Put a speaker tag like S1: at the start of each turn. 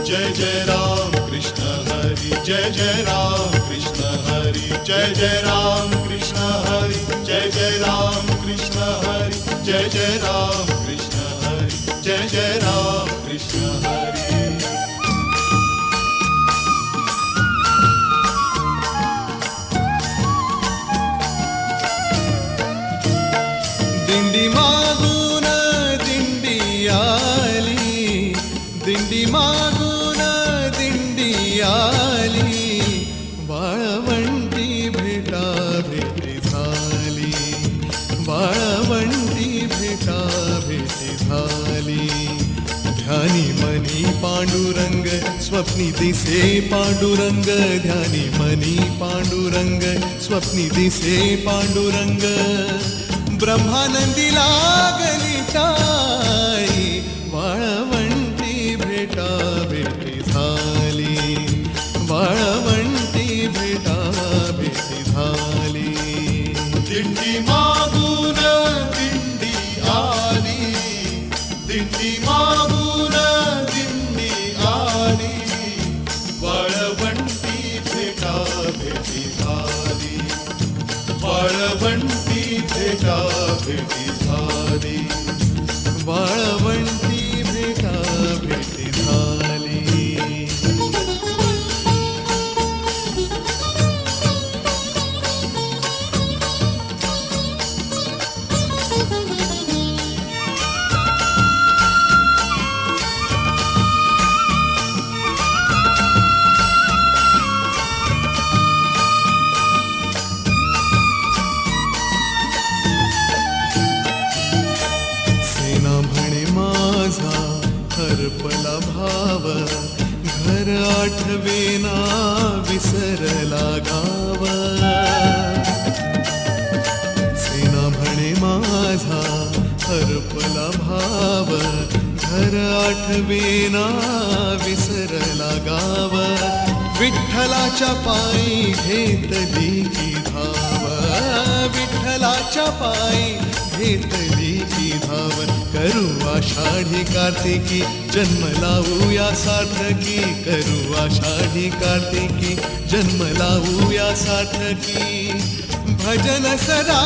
S1: जय जय राम कृष्ण हरि जय जय राम कृष्ण हरि जय जय राम कृष्ण हरि जय जय राम कृष्ण हरि जय जय राम कृष्ण हरि जय जय राम कृष्ण हरि
S2: दिंडी मागून दिंडी आली, दिंडी मागून दिंडी आली, वाळवंटी भेटा भेटी झाली, वाळवंटी भेटा भेटी झाली. ध्यानी मनी पांडुरंग स्वप्नी दिसे पांडुरंग, ध्यानी मनी पांडुरंग स्वप्नी दिसे पांडुरंग. ब्रह्मानंदी लागली टाळी, वाळवंटी भेटा भेटी झाली, वाळवंटी भेटा भेटी झाली.
S1: दिंडी मागून दिंडी आली, दिंडी मागून दिंडी आली, वाळवंटी भेटा भेटी झाली, वाळवंटी भेटा भेटी झाली,
S2: वाळवंटी भेटा भेटी झाली. सेना म्हणे माझा हरपला भाव, घर आठवेना विसरला गाव. सेना म्हणे माझा हरपला भाव, घर आठवेना विसरला गाव. विठ्ठलाच्या पायी घेतली की धाव, विठ्ठलाच्या पायी घेतली की धाव. करू आषाढी कार्तिकी जन्म लावूया सार्थकी, करू आषाढी कार्तिकी जन्म लावूया सार्थकी. भजन सदा